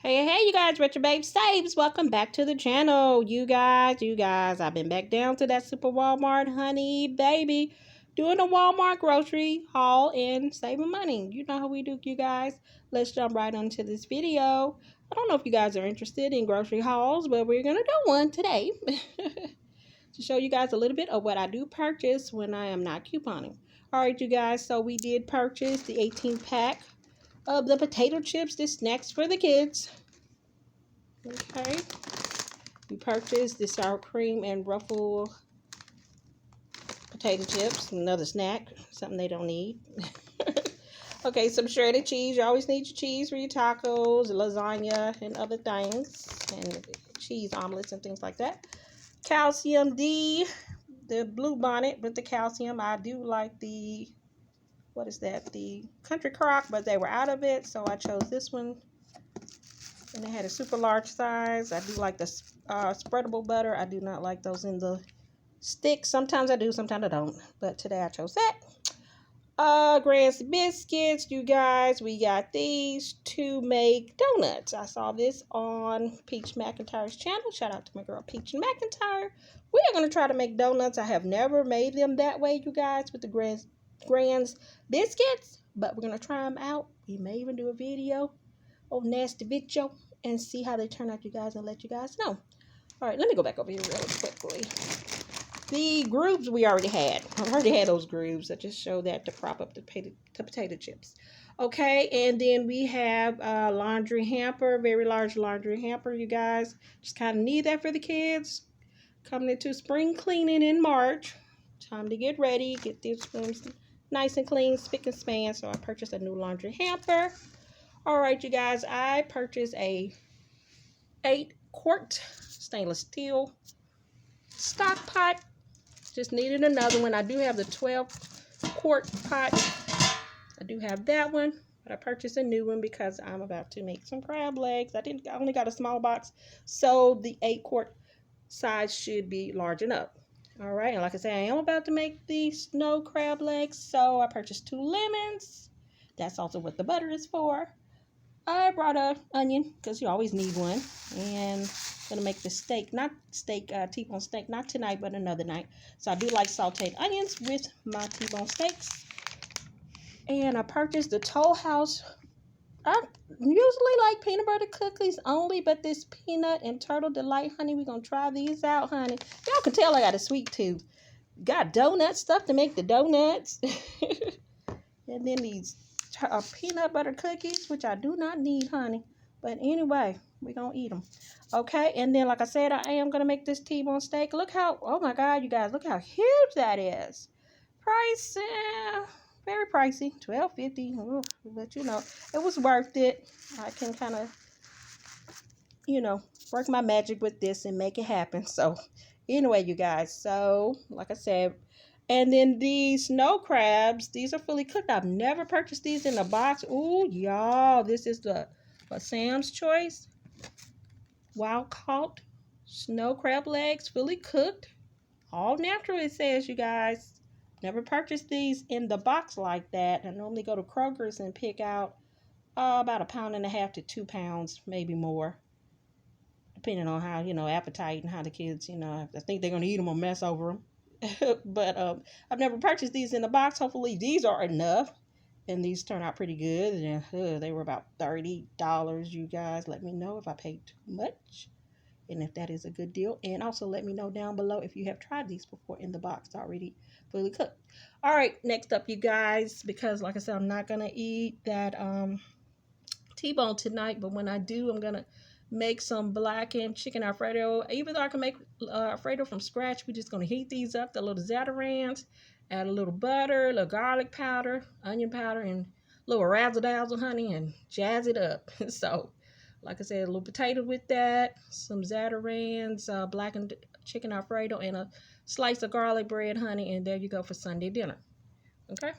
Hey, you guys, RetroBabe saves. Welcome back to the channel. You guys, I've been back down to that super Walmart, honey, baby. Doing a Walmart grocery haul and saving money. You know how we do, you guys. Let's jump right into this video. I don't know if you guys are interested in grocery hauls, but we're going to do one today. To show you guys a little bit of what I do purchase when I am not couponing. Alright, you guys, so we did purchase the 18-pack of the potato chips, the snacks for the kids. Okay, we purchased the sour cream and ruffle potato chips, another snack, something they don't need. Okay, some shredded cheese. You always need your cheese for your tacos, lasagna, and other things, and cheese omelets and things like that. Calcium D, the blue bonnet with the calcium. I do like the, what is that, the country crock, but they were out of it, so I chose this one. And they had a super large size. I do like the spreadable butter. I do not like those in the sticks. Sometimes I do, sometimes I don't. But today I chose that. Grant's biscuits, you guys. We got these to make donuts. I saw this on Peach McIntyre's channel. Shout out to my girl Peach McIntyre. We are going to try to make donuts. I have never made them that way, you guys, with the Grant's biscuits. But we're going to try them out. We may even do a video. Oh, nasty video, and see how they turn out, you guys, and let you guys know. All right, let me go back over here really quickly. The grooves we already had. I already had those grooves. I just showed that to prop up the potato chips. Okay, and then we have a laundry hamper, very large laundry hamper, you guys. Just kind of need that for the kids. Coming into spring cleaning in March. Time to get ready, get these rooms nice and clean, spick and span. So I purchased a new laundry hamper. Alright, you guys, I purchased a 8-quart stainless steel stock pot. Just needed another one. I do have the 12-quart pot. I do have that one, but I purchased a new one because I'm about to make some crab legs. I only got a small box, so the 8-quart size should be large enough. Alright, and like I said, I am about to make the snow crab legs, so I purchased 2 lemons. That's also what the butter is for. I brought an onion because you always need one, and I'm gonna make the steak, not steak, T-bone steak, not tonight but another night. So I do like sauteed onions with my T-bone steaks. And I purchased the Toll House. I usually like peanut butter cookies only, but this peanut and turtle delight, honey, we're gonna try these out, honey. Y'all can tell I got a sweet tooth. Got donut stuff to make the donuts. And then these peanut butter cookies, which I do not need, honey, but anyway, we're gonna eat them. Okay, and then like I said, I am gonna make this T-bone steak. Look how, oh my god, you guys, look how huge that is. Price, very pricey, $12.50. But you know, it was worth it. I can kind of, you know, work my magic with this and make it happen. So anyway, you guys, so like I said, and then these snow crabs, these are fully cooked. I've never purchased these in a box. Ooh, y'all, this is the Sam's Choice wild caught snow crab legs, fully cooked, all natural, it says, you guys. Never purchased these in the box like that. I normally go to Kroger's and pick out about 1.5 pounds to 2 pounds, maybe more, depending on how, you know, appetite and how the kids, you know, I think they're going to eat them or mess over them. But I've never purchased these in the box. Hopefully these are enough, and these turn out pretty good. And they were about $30. You guys, let me know if I paid too much and if that is a good deal, and also let me know down below if you have tried these before in the box already fully cooked. All right, next up, you guys, because like I said, I'm not gonna eat that T-bone tonight, but when I do, I'm gonna make some blackened chicken Alfredo. Even though I can make Alfredo from scratch, we're just going to heat these up, the little Zatarans, add a little butter, a little garlic powder, onion powder, and a little razzle-dazzle, honey, and jazz it up. So, like I said, a little potato with that, some Zatarans, blackened chicken Alfredo, and a slice of garlic bread, honey, and there you go for Sunday dinner. Okay?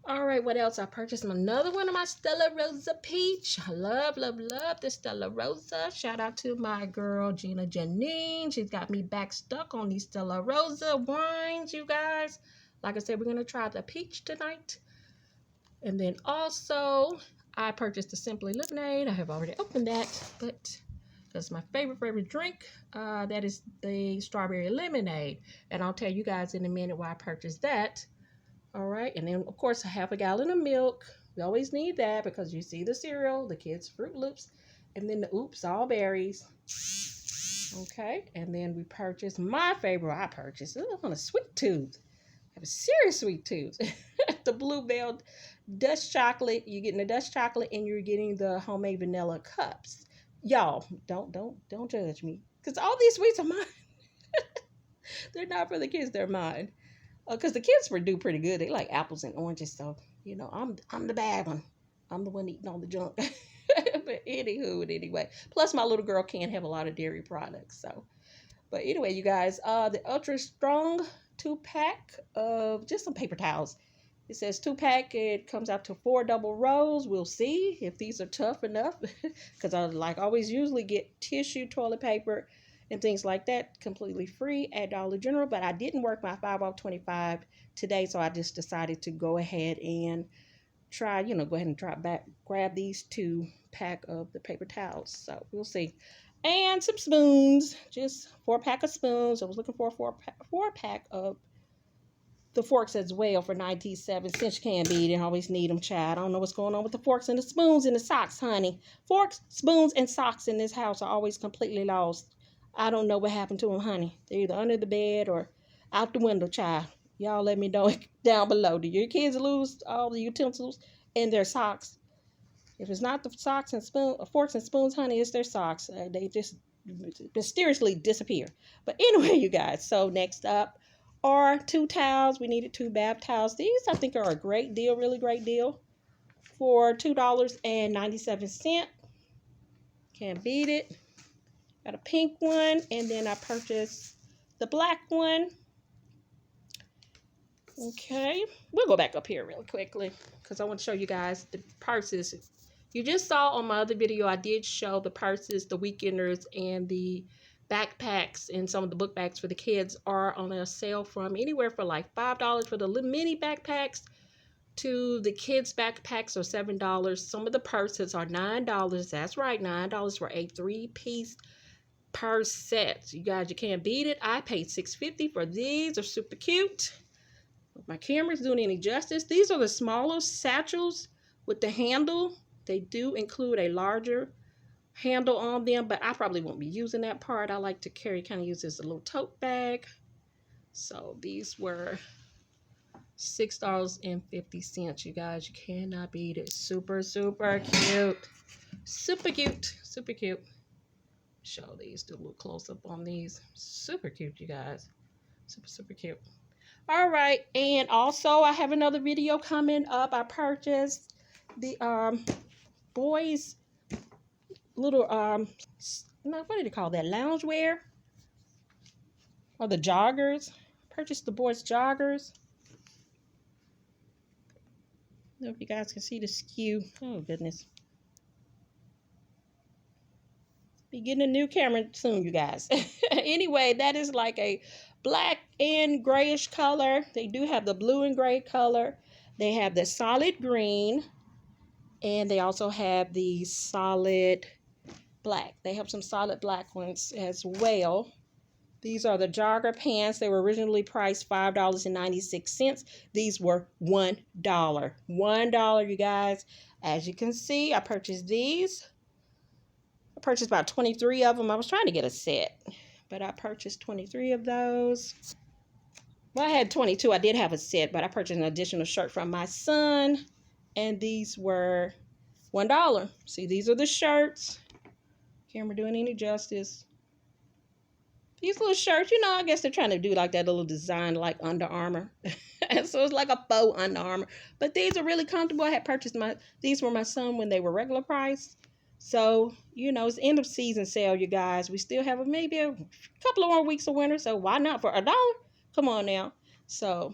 All right, what else? I purchased another one of my Stella Rosa peach. I love the Stella Rosa. Shout out to my girl, Gina Janine. She's got me back stuck on these Stella Rosa wines, you guys. Like I said, we're going to try the peach tonight. And then also, I purchased the Simply Lemonade. I have already opened that, but that's my favorite drink. That is the strawberry lemonade. And I'll tell you guys in a minute why I purchased that. All right, and then of course, 1/2 gallon of milk. We always need that because you see the cereal, the kids' Fruit Loops, and then the Oops All Berries. Okay, and then we purchased my favorite. I purchased on a sweet tooth. I have a serious sweet tooth. The Bluebell Dutch chocolate. You're getting the Dutch chocolate, and you're getting the homemade vanilla cups. Y'all, don't judge me, because all these sweets are mine. They're not for the kids. They're mine. Because the kids do pretty good. They like apples and oranges, so you know I'm the bad one. I'm the one eating all the junk. But anyway, plus my little girl can't have a lot of dairy products. So, but anyway, you guys, the Ultra Strong 2-pack of just some paper towels. It says 2-pack. It comes out to 4 double rows. We'll see if these are tough enough. Because I always usually get tissue, toilet paper, and things like that completely free at Dollar General. But I didn't work my 5 off 25 today, so I just decided to go ahead and try, go ahead and grab these 2-pack of the paper towels. So we'll see. And some spoons, just 4-pack of spoons. I was looking for a 4-pack of the forks as well for 97 cents. You can't beat it. Always need them, child. I don't know what's going on with the forks and the spoons and the socks, honey. Forks, spoons, and socks in this house are always completely lost. I don't know what happened to them, honey. They're either under the bed or out the window, child. Y'all let me know down below. Do your kids lose all the utensils and their socks? If it's not the socks and forks and spoons, honey, it's their socks. They just mysteriously disappear. But anyway, you guys, so next up are 2 towels. We needed 2 bath towels. These, I think, are a great deal, really great deal for $2.97. Can't beat it. Got a pink one, and then I purchased the black one. Okay, we'll go back up here really quickly because I want to show you guys the purses. You just saw on my other video, I did show the purses, the weekenders, and the backpacks, and some of the book bags for the kids are on a sale from anywhere for like $5 for the little mini backpacks to the kids backpacks are $7. Some of the purses are $9. That's right, $9 for a 3-piece purse set. You guys, you can't beat it. I paid $6.50 for these. They're super cute. If my camera's doing any justice, these are the smaller satchels with the handle. They do include a larger handle on them, but I probably won't be using that part. I like to kind of use this as a little tote bag. So these were $6.50, you guys. You cannot beat it. Super cute. Super cute. Show these, do a little close up on these. Super cute, you guys. Super cute. All right, and also I have another video coming up. I purchased the boys little what do they call that, loungewear, or the joggers. Purchased the boys joggers. I don't know if you guys can see the skew. Oh goodness, be getting a new camera soon, you guys. Anyway, that is like a black and grayish color. They do have the blue and gray color. They have the solid green, and they also have the solid black. They have some solid black ones as well. These are the Jogger Pants. They were originally priced $5.96. These were $1. $1, you guys. As you can see, I purchased these. I purchased about 23 of them. I was trying to get a set, but I purchased 23 of those. Well, I had 22. I did have a set, but I purchased an additional shirt from my son, and these were $1. See, these are the shirts. Camera doing any justice. These little shirts, I guess they're trying to do like that little design like Under Armour. And so it's like a faux Under Armour. But these are really comfortable. I had purchased these for my son when they were regular price. So, it's end of season sale, you guys. We still have maybe a couple of more weeks of winter. So why not for $1? Come on now. So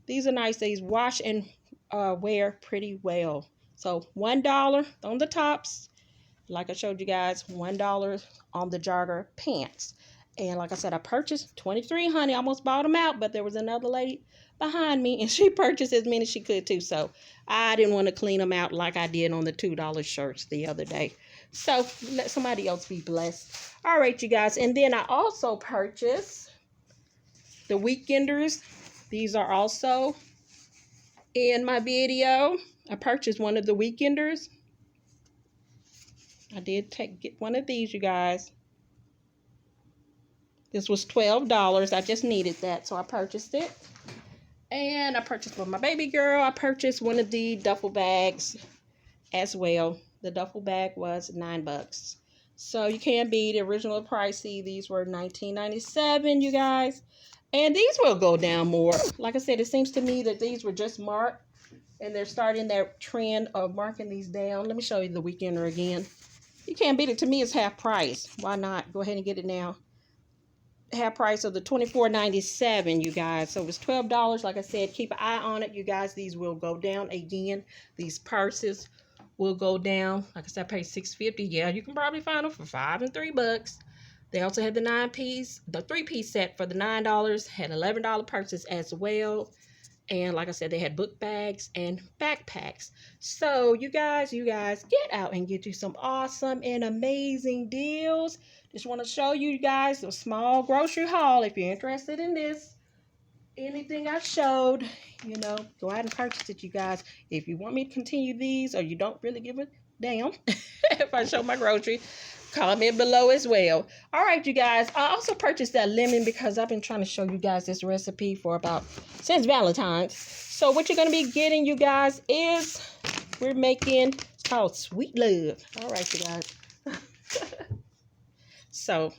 these are nice. These wash and wear pretty well. So $1 on the tops. Like I showed you guys, $1 on the Jogger Pants. And like I said, I purchased 23 honey. I almost bought them out, but there was another lady behind me, and she purchased as many as she could too. So I didn't want to clean them out like I did on the $2 shirts the other day. So let somebody else be blessed. All right, you guys. And then I also purchased the Weekenders. These are also in my video. I purchased one of the Weekenders. I did get one of these, you guys. This was $12. I just needed that, so I purchased it. And I purchased for my baby girl. I purchased one of the duffel bags as well. The duffel bag was $9. So you can't beat the original pricey. These were $19.97, you guys. And these will go down more. Like I said, it seems to me that these were just marked. And they're starting their trend of marking these down. Let me show you the Weekender again. You can't beat it. To me, it's half price. Why not? Go ahead and get it now. Half price of the $24.97, you guys. So it was $12. Like I said, keep an eye on it, you guys. These will go down again. These purses will go down. Like I said, I paid $6.50. Yeah, you can probably find them for $5 and $3. They also had the 3-piece set for the $9. Had $11 purses as well. And like I said, they had book bags and backpacks. So you guys, get out and get you some awesome and amazing deals. Just want to show you guys a small grocery haul. If you're interested in this, anything I showed, you know, go out and purchase it, you guys. If you want me to continue these, or you don't really give a damn if I show my grocery, comment below as well. All right, you guys. I also purchased that lemon because I've been trying to show you guys this recipe for since Valentine's. So what you're going to be getting, you guys, is we're making, it's called Sweet Love. All right, you guys. So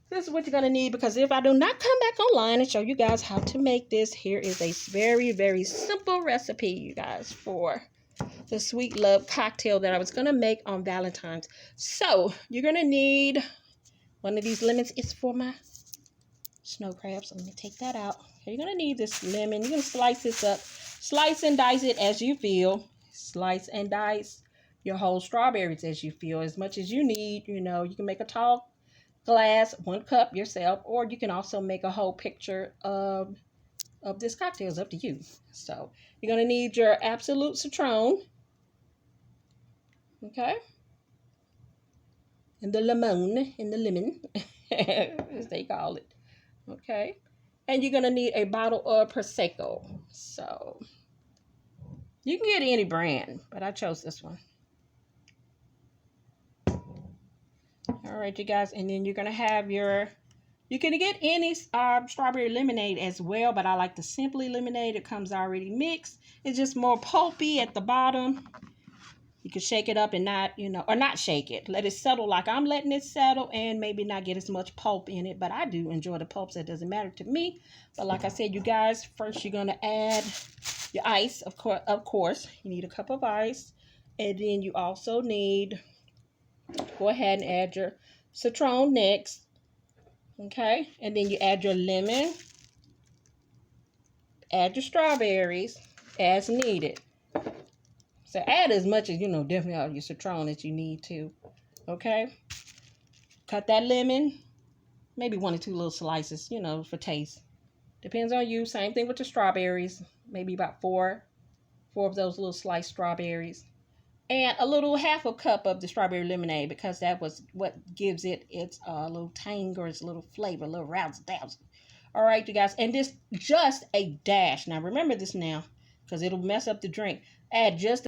this is what you're going to need, because if I do not come back online and show you guys how to make this, here is a very, very simple recipe, you guys, for the Sweet Love cocktail that I was going to make on Valentine's. So you're going to need one of these lemons. It's for my snow crabs. So let me take that out. Okay, you're going to need this lemon. You're going to slice this up. Slice and dice it as you feel. Slice and dice your whole strawberries as you feel, as much as you need. You know, you can make a tall glass, 1 cup yourself, or you can also make a whole picture of this cocktail. Is up to you. So you're going to need your absolute citron. Okay. And the lemon, as they call it. Okay. And you're going to need a bottle of Prosecco. So you can get any brand, but I chose this one. All right, you guys. And then you're going to have you can get any strawberry lemonade as well, but I like the Simply lemonade. It comes already mixed. It's just more pulpy at the bottom. You can shake it up and not, you know, or not shake it. Let it settle like I'm letting it settle, and maybe not get as much pulp in it. But I do enjoy the pulp, so it doesn't matter to me. But like I said, you guys, first you're going to add your ice. Of course, you need a cup of ice. And then you also need, go ahead and add your citron next. Okay, and then you add your lemon, add your strawberries as needed. So add as much as, you know, definitely all your citron that you need to. Okay, cut that lemon, maybe 1 or 2 little slices, you know, for taste. Depends on you. Same thing with the strawberries, maybe about 4 of those little sliced strawberries. And a little half a cup of the strawberry lemonade, because that was what gives it its little tang, or its little flavor, a little razzle-dazzle. All right, you guys. And this just a dash. Now, remember this now, because it'll mess up the drink. Add just